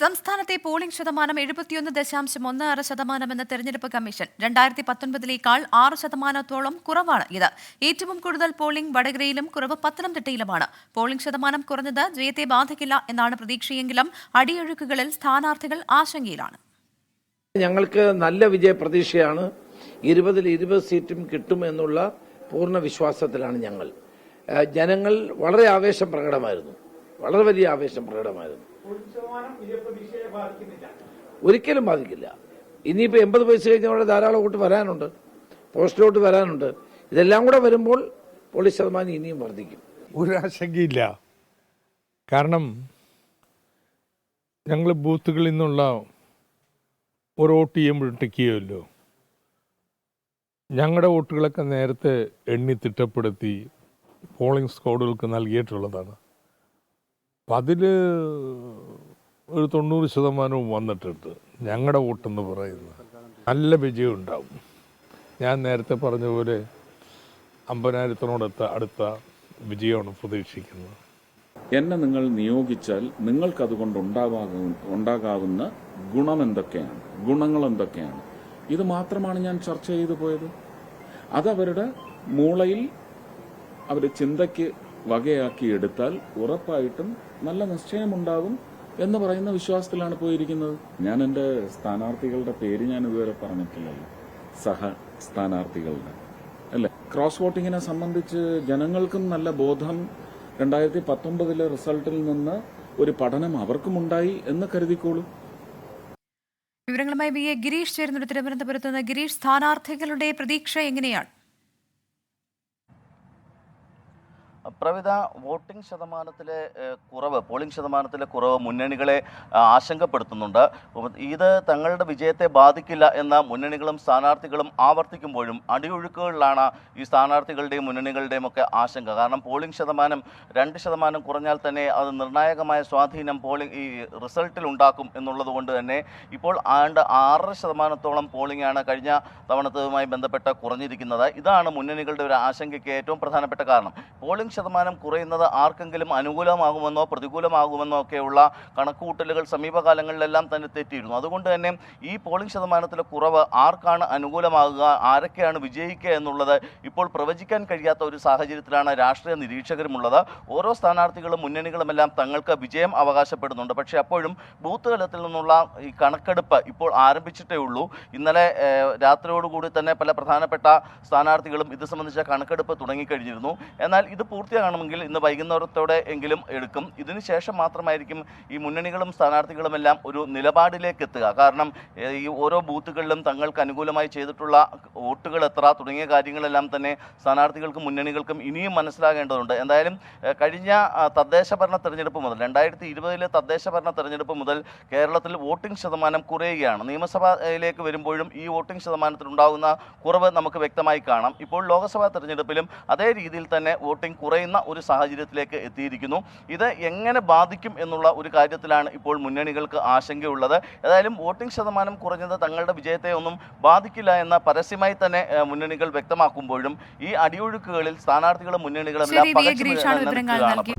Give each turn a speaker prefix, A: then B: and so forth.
A: സംസ്ഥാനത്തെ പോളിംഗ് ശതമാനം 71.16% തെരഞ്ഞെടുപ്പ് കമ്മീഷൻ 2019 6% കുറവാണ് ഇത്. ഏറ്റവും കൂടുതൽ പോളിംഗ് വടകരയിലും കുറവ് പത്തനംതിട്ടയിലുമാണ്. പോളിംഗ് ശതമാനം കുറഞ്ഞത് ജയത്തെ ബാധിക്കില്ല എന്നാണ് പ്രതീക്ഷയെങ്കിലും അടിയൊഴുക്കുകളിൽ സ്ഥാനാർത്ഥികൾ ആശങ്കയിലാണ്.
B: ഞങ്ങൾക്ക് നല്ല വിജയ പ്രതീക്ഷയാണ്. 20-ൽ 20 സീറ്റും കിട്ടും എന്നുള്ള പൂർണ്ണ വിശ്വാസത്തിലാണ് ഞങ്ങൾ. ജനങ്ങൾ വളരെ ആവേശം പ്രകടമായിരുന്നു, വളരെ വലിയ ആവേശം പ്രകടമായിരുന്നു. ഒരിക്കലും ബാധിക്കില്ല. ഇനിയിപ്പോൾ 80 വയസ്സ് കഴിഞ്ഞവരുടെ ധാരാളം വോട്ട് വരാനുണ്ട്, പോസ്റ്റലോട്ട് വരാനുണ്ട്. ഇതെല്ലാം കൂടെ വരുമ്പോൾ പോളിംഗ് ശതമാനം ഇനിയും വർദ്ധിക്കും.
C: ഒരു ആശങ്കയില്ല. കാരണം ഞങ്ങൾ ബൂത്തുകളിൽ നിന്നുള്ള ഒരു വോട്ട് ചെയ്യുമ്പോഴും ടിക്കുകയല്ലോ. ഞങ്ങളുടെ വോട്ടുകളൊക്കെ നേരത്തെ എണ്ണി തിട്ടപ്പെടുത്തി പോളിംഗ് സ്ക്വാഡുകൾക്ക് നൽകിയിട്ടുള്ളതാണ്. അപ്പം അതിൽ ഒരു 90% വന്നിട്ടുണ്ട്. ഞങ്ങളുടെ വോട്ടെന്ന് പറയുന്നത് നല്ല വിജയം ഉണ്ടാവും. ഞാൻ നേരത്തെ പറഞ്ഞ പോലെ 50,000 അടുത്ത വിജയമാണ് പ്രതീക്ഷിക്കുന്നത്.
D: എന്നെ നിങ്ങൾ നിയോഗിച്ചാൽ നിങ്ങൾക്കതുകൊണ്ട് ഉണ്ടാകാവുന്ന ഗുണങ്ങൾ എന്തൊക്കെയാണ്, ഇത് മാത്രമാണ് ഞാൻ ചർച്ച ചെയ്തു പോയത്. അതവരുടെ മൂളയിൽ അവർ ചിന്തയ്ക്ക് വകയാക്കി എടുത്താൽ ഉറപ്പായിട്ടും നല്ല നിശ്ചയമുണ്ടാകും എന്ന് പറയുന്ന വിശ്വാസത്തിലാണ് പോയിരിക്കുന്നത്. ഞാൻ എൻ്റെ സ്ഥാനാർത്ഥികളുടെ പേര് ഞാൻ ഇതുവരെ പറഞ്ഞിട്ടില്ലല്ലോ, സഹ സ്ഥാനാർത്ഥികളുടെ അല്ലേ. ക്രോസ് വോട്ടിങ്ങിനെ സംബന്ധിച്ച് ജനങ്ങൾക്കും നല്ല ബോധം 2019 റിസൾട്ടിൽ നിന്ന് ഒരു പഠനം അവർക്കുമുണ്ടായി എന്ന് കരുതിക്കോളൂ.
A: വിവരങ്ങളുമായി വി.എ. ഗിരീഷ് ചേരുന്നുണ്ട് തിരുവനന്തപുരത്ത് നിന്ന്. ഗിരീഷ്, സ്ഥാനാർത്ഥികളുടെ പ്രതീക്ഷ എങ്ങനെയാണ്?
E: പ്രവിധ പോളിംഗ് ശതമാനത്തിലെ കുറവ് മുന്നണികളെ ആശങ്കപ്പെടുത്തുന്നുണ്ട്. ഇത് തങ്ങളുടെ വിജയത്തെ ബാധിക്കില്ല എന്ന മുന്നണികളും സ്ഥാനാർത്ഥികളും ആവർത്തിക്കുമ്പോഴും അടിയൊഴുക്കുകളിലാണ് ഈ സ്ഥാനാർത്ഥികളുടെയും മുന്നണികളുടെയും ഒക്കെ ആശങ്ക. കാരണം പോളിംഗ് ശതമാനം 2% കുറഞ്ഞാൽ തന്നെ അത് നിർണായകമായ സ്വാധീനം ഈ റിസൾട്ടിൽ ഉണ്ടാക്കും എന്നുള്ളത് കൊണ്ട് തന്നെ ഇപ്പോൾ 6% പോളിംഗ് ആണ് കഴിഞ്ഞ തവണത്തതുമായി ബന്ധപ്പെട്ട് കുറഞ്ഞിരിക്കുന്നത്. ഇതാണ് മുന്നണികളുടെ ഒരു ആശങ്കയ്ക്ക് ഏറ്റവും പ്രധാനപ്പെട്ട കാരണം. പോളിംഗ് ശതമാനം കുറയുന്നത് ആർക്കെങ്കിലും അനുകൂലമാകുമെന്നോ പ്രതികൂലമാകുമെന്നോ ഒക്കെയുള്ള കണക്കുകൂട്ടലുകൾ സമീപകാലങ്ങളിലെല്ലാം തന്നെ തെറ്റിയിരുന്നു. അതുകൊണ്ട് തന്നെ ഈ പോളിംഗ് ശതമാനത്തിലെ കുറവ് ആർക്കാണ് അനുകൂലമാകുക, ആരൊക്കെയാണ് വിജയിക്കുക എന്നുള്ളത് ഇപ്പോൾ പ്രവചിക്കാൻ കഴിയാത്ത ഒരു സാഹചര്യത്തിലാണ് രാഷ്ട്രീയ നിരീക്ഷകരുമുള്ളത്. ഓരോ സ്ഥാനാർത്ഥികളും മുന്നണികളുമെല്ലാം തങ്ങൾക്ക് വിജയം അവകാശപ്പെടുന്നുണ്ട്. പക്ഷേ അപ്പോഴും ബൂത്ത് തലത്തിൽ നിന്നുള്ള ഈ കണക്കെടുപ്പ് ഇപ്പോൾ ആരംഭിച്ചിട്ടേ ഉള്ളൂ. ഇന്നലെ രാത്രിയോടുകൂടി തന്നെ പല പ്രധാനപ്പെട്ട സ്ഥാനാർത്ഥികളും ഇത് സംബന്ധിച്ച കണക്കെടുപ്പ് തുടങ്ങിക്കഴിഞ്ഞിരുന്നു. എന്നാൽ ഇത് പൂർത്തിയാകണമെങ്കിൽ ഇന്ന് വൈകുന്നേരത്തോടെ എങ്കിലും എടുക്കും. ഇതിനുശേഷം മാത്രമായിരിക്കും ഈ മുന്നണികളും സ്ഥാനാർത്ഥികളുമെല്ലാം ഒരു നിലപാടിലേക്ക് എത്തുക. കാരണം ഈ ഓരോ ബൂത്തുകളിലും തങ്ങൾക്ക് അനുകൂലമായി ചെയ്തിട്ടുള്ള വോട്ടുകൾ എത്ര തുടങ്ങിയ കാര്യങ്ങളെല്ലാം തന്നെ സ്ഥാനാർത്ഥികൾക്കും മുന്നണികൾക്കും ഇനിയും മനസ്സിലാകേണ്ടതുണ്ട്. എന്തായാലും കഴിഞ്ഞ തദ്ദേശ ഭരണ തെരഞ്ഞെടുപ്പ് മുതൽ 2020 തദ്ദേശ ഭരണ തെരഞ്ഞെടുപ്പ് മുതൽ കേരളത്തിൽ വോട്ടിംഗ് ശതമാനം കുറയുകയാണ്. നിയമസഭയിലേക്ക് വരുമ്പോഴും ഈ വോട്ടിംഗ് ശതമാനത്തിൽ ഉണ്ടാകുന്ന കുറവ് നമുക്ക് വ്യക്തമായി കാണാം. ഇപ്പോൾ ലോക്സഭാ തെരഞ്ഞെടുപ്പിലും അതേ രീതിയിൽ തന്നെ വോട്ടിംഗ് കുറയുന്ന ഒരു സാഹചര്യത്തിലേക്ക് എത്തിയിരിക്കുന്നു. ഇത് എങ്ങനെ ബാധിക്കും എന്നുള്ള ഒരു കാര്യത്തിലാണ് ഇപ്പോൾ മുന്നണികൾക്ക് ആശങ്കയുള്ളത്. ഏതായാലും വോട്ടിംഗ് ശതമാനം കുറഞ്ഞത് തങ്ങളുടെ വിജയത്തെ ഒന്നും ബാധിക്കില്ല എന്ന് പരസ്യമായി തന്നെ മുന്നണികൾ വ്യക്തമാക്കുമ്പോഴും ഈ അടിയൊഴുക്കുകളിൽ സ്ഥാനാർത്ഥികളും മുന്നണികളും
A: ശരി, വി.എ. ഗിരീഷാണ് വിവരങ്ങൾ നൽകി.